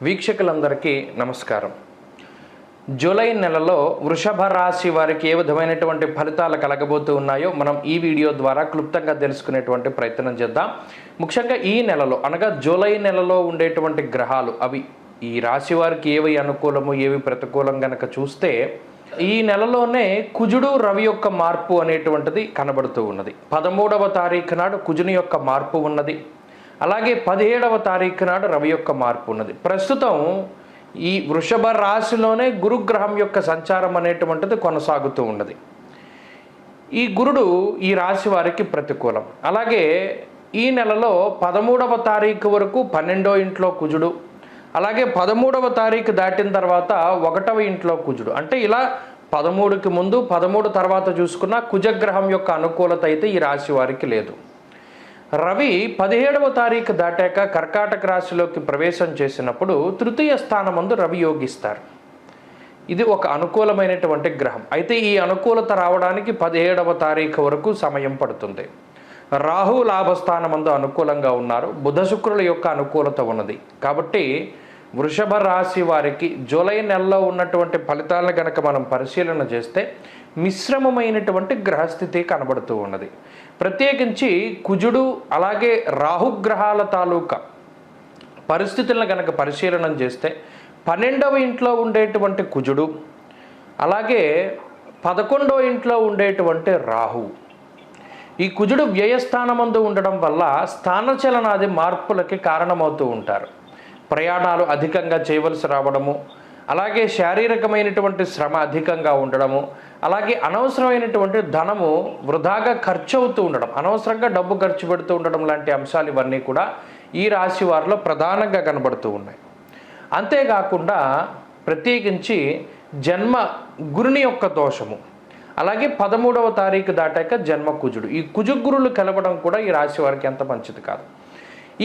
వీక్షకులందరికీ నమస్కారం. జూలై నెలలో వృషభ రాశి వారికి ఏ విధమైనటువంటి ఫలితాలు కలగబోతూ ఉన్నాయో మనం ఈ వీడియో ద్వారా క్లుప్తంగా తెలుసుకునేటువంటి ప్రయత్నం చేద్దాం. ముఖ్యంగా ఈ నెలలో అనగా జూలై నెలలో ఉండేటువంటి గ్రహాలు అవి ఈ రాశి వారికి ఏవి అనుకూలము ఏవి ప్రతికూలం గనక చూస్తే ఈ నెలలోనే కుజుడు రవి యొక్క మార్పు అనేటువంటిది కనబడుతూ ఉన్నది. 13వ తారీఖు నాడు కుజుని యొక్క మార్పు ఉన్నది. అలాగే 17వ తారీఖు నాడు రవి యొక్క మార్పు ఉన్నది. ప్రస్తుతం ఈ వృషభ రాశిలోనే గురుగ్రహం యొక్క సంచారం అనేటువంటిది కొనసాగుతూ ఉన్నది. ఈ గురుడు ఈ రాశి వారికి ప్రతికూలం. అలాగే ఈ నెలలో 13వ తారీఖు వరకు 12వ ఇంట్లో కుజుడు, అలాగే 13వ తారీఖు దాటిన తర్వాత 1వ ఇంట్లో కుజుడు. అంటే ఇలా 13కి ముందు 13 తర్వాత చూసుకున్న కుజగ్రహం యొక్క అనుకూలత అయితే ఈ రాశి వారికి లేదు. రవి 17వ తారీఖు దాటాక కర్కాటక రాశిలోకి ప్రవేశం చేసినప్పుడు తృతీయ స్థానమందు రవి యోగిస్తారు. ఇది ఒక అనుకూలమైనటువంటి గ్రహం. అయితే ఈ అనుకూలత రావడానికి 17వ తారీఖు వరకు సమయం పడుతుంది. రాహు లాభస్థానమందు అనుకూలంగా ఉన్నారు. బుధ శుక్రుల యొక్క అనుకూలత ఉన్నది. కాబట్టి వృషభ రాశి వారికి జూలై నెలలో ఉన్నటువంటి ఫలితాలను కనుక మనం పరిశీలన చేస్తే మిశ్రమమైనటువంటి గ్రహస్థితి కనబడుతూ ఉన్నది. ప్రత్యేకించి కుజుడు అలాగే రాహుగ్రహాల తాలూకా పరిస్థితులను కనుక పరిశీలన చేస్తే 12వ ఇంట్లో ఉండేటువంటి కుజుడు, అలాగే 11వ ఇంట్లో ఉండేటువంటి రాహువు. ఈ కుజుడు వ్యయస్థానమందు ఉండడం వల్ల స్థానచలనాది మార్పులకి కారణమవుతూ ఉంటారు. ప్రయాణాలు అధికంగా చేయవలసి రావడము, అలాగే శారీరకమైనటువంటి శ్రమ అధికంగా ఉండడము, అలాగే అనవసరమైనటువంటి ధనము వృధాగా ఖర్చు అవుతూ ఉండడం, అనవసరంగా డబ్బు ఖర్చు పెడుతూ ఉండడం లాంటి అంశాలు ఇవన్నీ కూడా ఈ రాశి వారిలో ప్రధానంగా కనబడుతూ ఉన్నాయి. అంతేకాకుండా ప్రత్యేకించి జన్మ గురుని యొక్క దోషము, అలాగే 13వ తారీఖు దాటాక జన్మ కుజుడు, ఈ కుజగురులు కలవడం కూడా ఈ రాశి వారికి ఎంత మంచిది కాదు.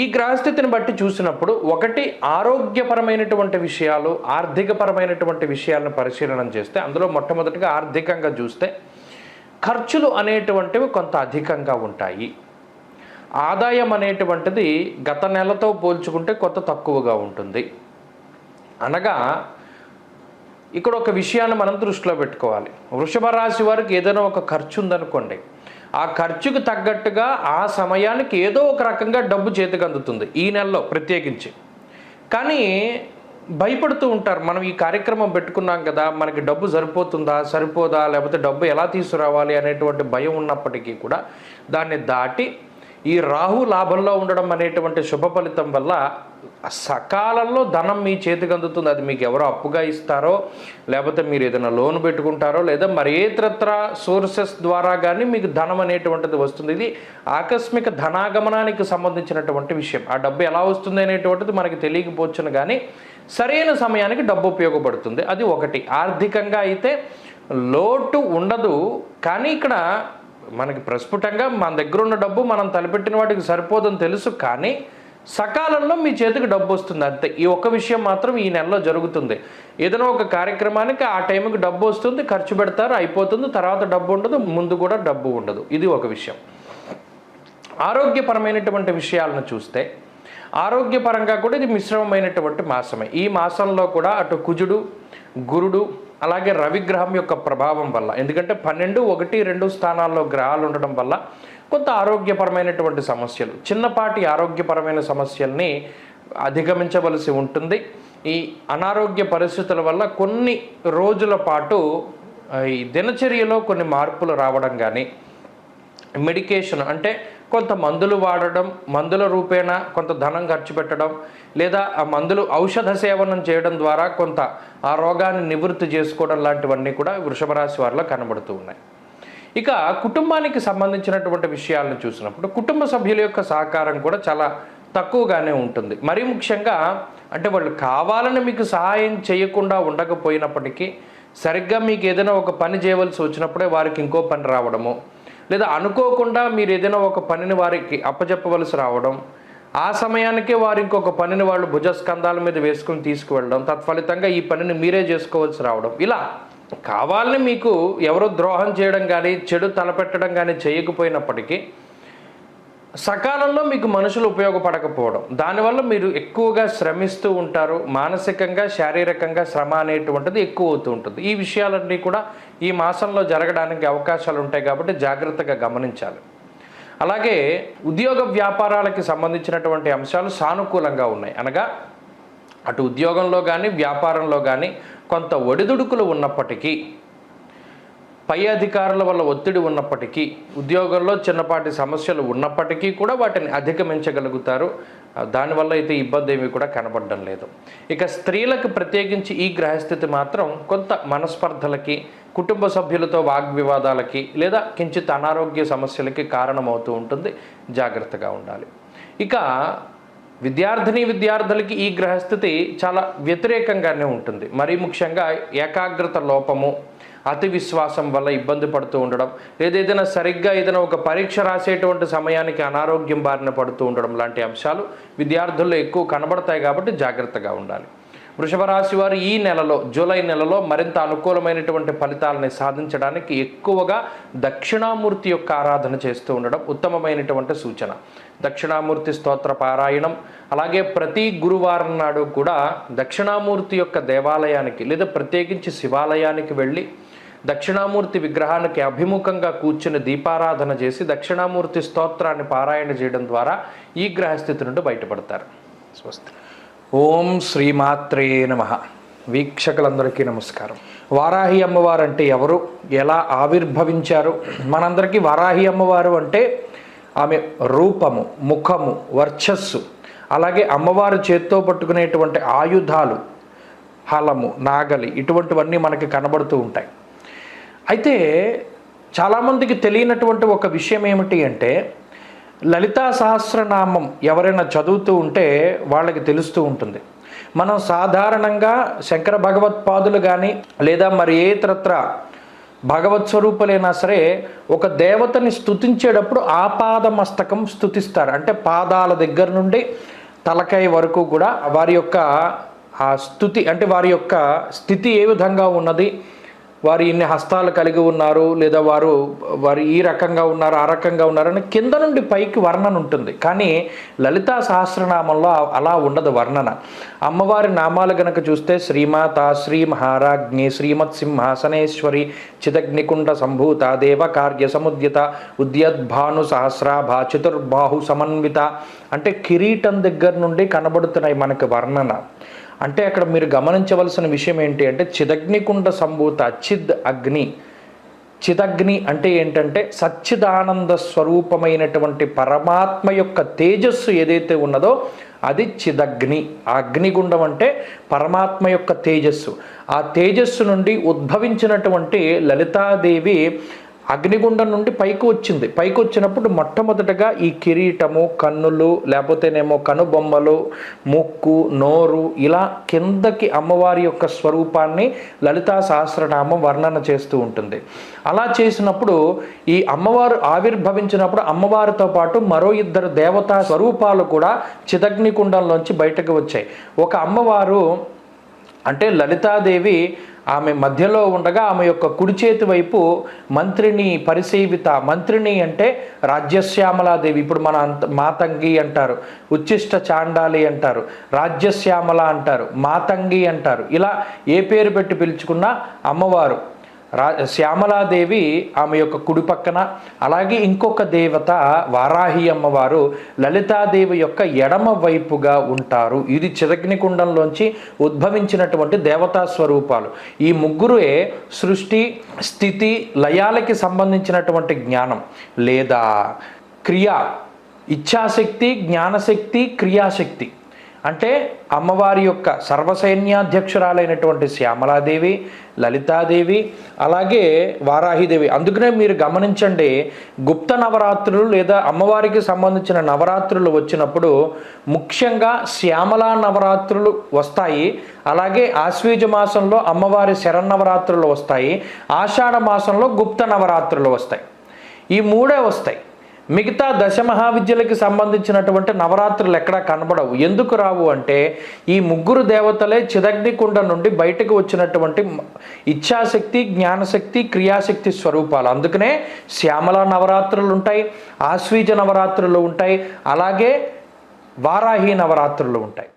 ఈ గ్రహస్థితిని బట్టి చూసినప్పుడు ఒకటి ఆరోగ్యపరమైనటువంటి విషయాలు, ఆర్థికపరమైనటువంటి విషయాలను పరిశీలన చేస్తే అందులో మొట్టమొదటిగా ఆర్థికంగా చూస్తే ఖర్చులు అనేటువంటివి కొంత అధికంగా ఉంటాయి. ఆదాయం అనేటువంటిది గత నెలతో పోల్చుకుంటే కొంత తక్కువగా ఉంటుంది. అనగా ఇక్కడ ఒక విషయాన్ని మనం దృష్టిలో పెట్టుకోవాలి. వృషభ రాశి వారికి ఏదైనా ఒక ఖర్చు ఉందనుకోండి, ఆ ఖర్చుకు తగ్గట్టుగా ఆ సమయానికి ఏదో ఒక రకంగా డబ్బు చేతికి అందుతుంది ఈ నెలలో ప్రత్యేకించి. కానీ భయపడుతూ ఉంటారు, మనం ఈ కార్యక్రమం పెట్టుకున్నాం కదా, మనకి డబ్బు సరిపోతుందా సరిపోదా, లేకపోతే డబ్బు ఎలా తీసుకురావాలి అనేటువంటి భయం ఉన్నప్పటికీ కూడా దాన్ని దాటి ఈ రాహు లాభంలో ఉండడం అనేటువంటి శుభ ఫలితం వల్ల సకాలంలో ధనం మీ చేతికి అందుతుంది. అది మీకు ఎవరో అప్పుగా ఇస్తారో, లేకపోతే మీరు ఏదైనా లోన్ పెట్టుకుంటారో, లేదా మరి ఇతరత్ర సోర్సెస్ ద్వారా కానీ మీకు ధనం అనేటువంటిది వస్తుంది. ఇది ఆకస్మిక ధనాగమనానికి సంబంధించినటువంటి విషయం. ఆ డబ్బు ఎలా వస్తుంది అనేటువంటిది మనకి తెలియకపోవచ్చును, కానీ సరైన సమయానికి డబ్బు ఉపయోగపడుతుంది. అది ఒకటి. ఆర్థికంగా అయితే లోటు ఉండదు, కానీ ఇక్కడ మనకి ప్రస్ఫుటంగా మన దగ్గర ఉన్న డబ్బు మనం తలపెట్టిన వాటికి సరిపోదని తెలుసు, కానీ సకాలంలో మీ చేతికి డబ్బు వస్తుంది అంతే. ఈ ఒక్క విషయం మాత్రం ఈ నెలలో జరుగుతుంది. ఏదైనా ఒక కార్యక్రమానికి ఆ టైంకి డబ్బు వస్తుంది, ఖర్చు పెడతారు, అయిపోతుంది, తర్వాత డబ్బు ఉండదు, ముందు కూడా డబ్బు ఉండదు. ఇది ఒక విషయం. ఆరోగ్యపరమైనటువంటి విషయాలను చూస్తే ఆరోగ్యపరంగా కూడా ఇది మిశ్రమమైనటువంటి మాసమే. ఈ మాసంలో కూడా అటు కుజుడు, గురుడు, అలాగే రవిగ్రహం యొక్క ప్రభావం వల్ల, ఎందుకంటే 12, 1, 2 స్థానాల్లో గ్రహాలు ఉండడం వల్ల కొంత ఆరోగ్యపరమైనటువంటి సమస్యలు, చిన్నపాటి ఆరోగ్యపరమైన సమస్యల్ని అధిగమించవలసి ఉంటుంది. ఈ అనారోగ్య పరిస్థితుల వల్ల కొన్ని రోజుల పాటు ఈ దినచర్యలో కొన్ని మార్పులు రావడం కానీ, మెడికేషన్ అంటే కొంత మందులు వాడడం, మందుల రూపేణా కొంత ధనం ఖర్చు పెట్టడం, లేదా ఆ మందులు ఔషధ సేవనం చేయడం ద్వారా కొంత ఆ రోగాన్ని నివృత్తి చేసుకోవడం లాంటివన్నీ కూడా వృషభ రాశి వారిలో కనబడుతూ ఉన్నాయి. ఇక కుటుంబానికి సంబంధించినటువంటి విషయాలను చూసినప్పుడు కుటుంబ సభ్యుల యొక్క సహకారం కూడా చాలా తక్కువగానే ఉంటుంది. మరీ ముఖ్యంగా అంటే వాళ్ళు కావాలని మీకు సహాయం చేయకుండా ఉండకపోయినప్పటికీ సరిగ్గా మీకు ఏదైనా ఒక పని చేయవలసి వచ్చినప్పుడే వారికి ఇంకో పని రావడము, లేదా అనుకోకుండా మీరు ఏదైనా ఒక పనిని వారికి అప్పచెప్పవలసి రావడం, ఆ సమయానికే వారు ఇంకొక పనిని వాళ్ళు భుజస్కంధాల మీద వేసుకుని తీసుకువెళ్ళడం, తత్ఫలితంగా ఈ పనిని మీరే చేసుకోవాల్సి రావడం, ఇలా కావాలని మీకు ఎవరో ద్రోహం చేయడం కానీ చెడు తలపెట్టడం కానీ చేయకపోయినప్పటికీ సకాలంలో మీకు మనుషులు ఉపయోగపడకపోవడం, దానివల్ల మీరు ఎక్కువగా శ్రమిస్తూ ఉంటారు, మానసికంగా శారీరకంగా శ్రమ అనేటువంటిది ఎక్కువ అవుతూ ఉంటుంది. ఈ విషయాలన్నీ కూడా ఈ మాసంలో జరగడానికి అవకాశాలు ఉంటాయి కాబట్టి జాగ్రత్తగా గమనించాలి. అలాగే ఉద్యోగ వ్యాపారాలకి సంబంధించినటువంటి అంశాలు సానుకూలంగా ఉన్నాయి. అనగా అటు ఉద్యోగంలో కానీ వ్యాపారంలో కానీ కొంత ఒడిదుడుకులు ఉన్నప్పటికీ, పై అధికారుల వల్ల ఒత్తిడి ఉన్నప్పటికీ, ఉద్యోగంలో చిన్నపాటి సమస్యలు ఉన్నప్పటికీ కూడా వాటిని అధిగమించగలుగుతారు. దానివల్ల అయితే ఇబ్బంది ఏమీ కూడా కనబడడం లేదు. ఇక స్త్రీలకు ప్రత్యేకించి ఈ గ్రహస్థితి మాత్రం కొంత మనస్పర్ధలకి, కుటుంబ సభ్యులతో వాగ్వివాదాలకి లేదా కించిత్ అనారోగ్య సమస్యలకి కారణమవుతూ ఉంటుంది. జాగ్రత్తగా ఉండాలి. ఇక విద్యార్థులకి ఈ గ్రహస్థితి చాలా వ్యతిరేకంగానే ఉంటుంది. మరీ ముఖ్యంగా ఏకాగ్రత లోపము, అతి విశ్వాసం వల్ల ఇబ్బంది పడుతూ ఉండడం, లేదా ఏదైనా ఒక పరీక్ష రాసేటువంటి సమయానికి అనారోగ్యం బారిన పడుతూ ఉండడం లాంటి అంశాలు విద్యార్థుల్లో ఎక్కువ కనబడతాయి కాబట్టి జాగ్రత్తగా ఉండాలి. వృషభ రాశి వారు ఈ నెలలో, జూలై నెలలో మరింత అనుకూలమైనటువంటి ఫలితాలని సాధించడానికి ఎక్కువగా దక్షిణామూర్తి యొక్క ఆరాధన చేస్తూ ఉండడం ఉత్తమమైనటువంటి సూచన. దక్షిణామూర్తి స్తోత్ర పారాయణం, అలాగే ప్రతి గురువారం నాడు కూడా దక్షిణామూర్తి యొక్క దేవాలయానికి లేదా ప్రత్యేకించి శివాలయానికి వెళ్ళి దక్షిణామూర్తి విగ్రహానికి అభిముఖంగా కూర్చుని దీపారాధన చేసి దక్షిణామూర్తి స్తోత్రాన్ని పారాయణ చేయడం ద్వారా ఈ గ్రహస్థితి నుండి బయటపడతారు. స్వస్తి. ఓం శ్రీమాత్రే నమః. వీక్షకులందరికీ నమస్కారం. వారాహి అమ్మవారు అంటే ఎవరు, ఎలా ఆవిర్భవించారు? మనందరికీ వారాహి అమ్మవారు అంటే ఆమె రూపము, ముఖము, వర్చస్సు, అలాగే అమ్మవారు చేత్తో పట్టుకునేటువంటి ఆయుధాలు, హలము, నాగలి, ఇటువంటివన్నీ మనకి కనబడుతూ ఉంటాయి. అయితే చాలామందికి తెలియనటువంటి ఒక విషయం ఏమిటి అంటే, లలితా సహస్రనామం ఎవరైనా చదువుతూ ఉంటే వాళ్ళకి తెలుస్తూ ఉంటుంది. మనం సాధారణంగా శంకర భగవత్పాదులు కానీ లేదా మరి ఏ ఇతరత్ర భగవత్ స్వరూపులైనా సరే ఒక దేవతని స్తుతించేటప్పుడు ఆపాద మస్తకం స్తుతిస్తారు. అంటే పాదాల దగ్గర నుండి తలకాయ వరకు కూడా వారి యొక్క ఆ స్తుతి, అంటే వారి యొక్క స్థితి ఏ విధంగా ఉన్నది, వారు ఇన్ని హస్తాలు కలిగి ఉన్నారు, లేదా వారు ఈ రకంగా ఉన్నారు, ఆ రకంగా ఉన్నారని కింద నుండి పైకి వర్ణన ఉంటుంది. కానీ లలితా సహస్రనామంలో అలా ఉండదు వర్ణన. అమ్మవారి నామాలు గనక చూస్తే శ్రీమాత, శ్రీ మహారాజ్ఞి, శ్రీమత్ సింహాసనేశ్వరి, చిదగ్నికుండ సంభూత, దేవకార్య సముద్యత, ఉద్యద్భాను సహస్రాభ, చతుర్బాహు సమన్విత, అంటే కిరీటం దగ్గర నుండి కనబడుతున్నాయి మనకు వర్ణన. అంటే అక్కడ మీరు గమనించవలసిన విషయం ఏంటి అంటే, చిదగ్నికుండ సంభూత, చిదగ్ని. చిదగ్ని అంటే ఏంటంటే సచ్చిదానంద స్వరూపమైనటువంటి పరమాత్మ యొక్క తేజస్సు ఏదైతే ఉన్నదో అది చిదగ్ని. ఆ అగ్నిగుండం అంటే పరమాత్మ యొక్క తేజస్సు. ఆ తేజస్సు నుండి ఉద్భవించినటువంటి లలితాదేవి అగ్నిగుండం నుండి పైకి వచ్చింది. పైకి వచ్చినప్పుడు మొట్టమొదటగా ఈ కిరీటము, కన్నులు, లేకపోతేనేమో కనుబొమ్మలు, ముక్కు, నోరు, ఇలా కిందకి అమ్మవారి యొక్క స్వరూపాన్ని లలితా సహస్రనామం వర్ణన చేస్తూ ఉంటుంది. అలా చేసినప్పుడు ఈ అమ్మవారు ఆవిర్భవించినప్పుడు అమ్మవారితో పాటు మరో ఇద్దరు దేవతా స్వరూపాలు కూడా చిదగ్నికుండంలోంచి బయటకు వచ్చాయి. ఒక అమ్మవారు అంటే లలితాదేవి ఆమె మధ్యలో ఉండగా ఆమె యొక్క కుడి చేతి వైపు మంత్రిని పరిసేవిత, మంత్రిని అంటే రాజ్యశ్యామలాదేవి. ఇప్పుడు మన మాతంగి అంటారు, ఉచ్చిష్ట చాండాలి అంటారు, రాజ్యశ్యామల అంటారు, మాతంగి అంటారు. ఇలా ఏ పేరు పెట్టి పిలుచుకున్నా అమ్మవారు శ్యామలాదేవి ఆమె యొక్క కుడి పక్కన, అలాగే ఇంకొక దేవత వారాహి అమ్మవారు లలితాదేవి యొక్క ఎడమ వైపుగా ఉంటారు. ఇది చిదగ్నికుండంలోంచి ఉద్భవించినటువంటి దేవతా స్వరూపాలు. ఈ ముగ్గురే సృష్టి, స్థితి, లయాలకి సంబంధించినటువంటి జ్ఞానం లేదా క్రియ, ఇచ్ఛాశక్తి, జ్ఞానశక్తి, క్రియాశక్తి. అంటే అమ్మవారి యొక్క సర్వసైన్యాధ్యక్షురాలైనటువంటి శ్యామలాదేవి, లలితాదేవి, అలాగే వారాహిదేవి. అందుకనే మీరు గమనించండి, గుప్త నవరాత్రులు లేదా అమ్మవారికి సంబంధించిన నవరాత్రులు వచ్చినప్పుడు ముఖ్యంగా శ్యామలా నవరాత్రులు వస్తాయి. అలాగే ఆశ్వీజ మాసంలో అమ్మవారి శరన్నవరాత్రులు వస్తాయి. ఆషాఢ మాసంలో గుప్త నవరాత్రులు వస్తాయి. ఈ మూడే వస్తాయి. మిగతా దశమహావిద్యలకి సంబంధించినటువంటి నవరాత్రులు ఎక్కడా కనబడవు. ఎందుకు రావు అంటే ఈ ముగ్గురు దేవతలే చిదగ్నికుండ నుండి బయటకు వచ్చినటువంటి ఇచ్ఛాశక్తి, జ్ఞానశక్తి, క్రియాశక్తి స్వరూపాలు. అందుకనే శ్యామల నవరాత్రులు ఉంటాయి, ఆశ్వీజ నవరాత్రులు ఉంటాయి, అలాగే వారాహి నవరాత్రులు ఉంటాయి.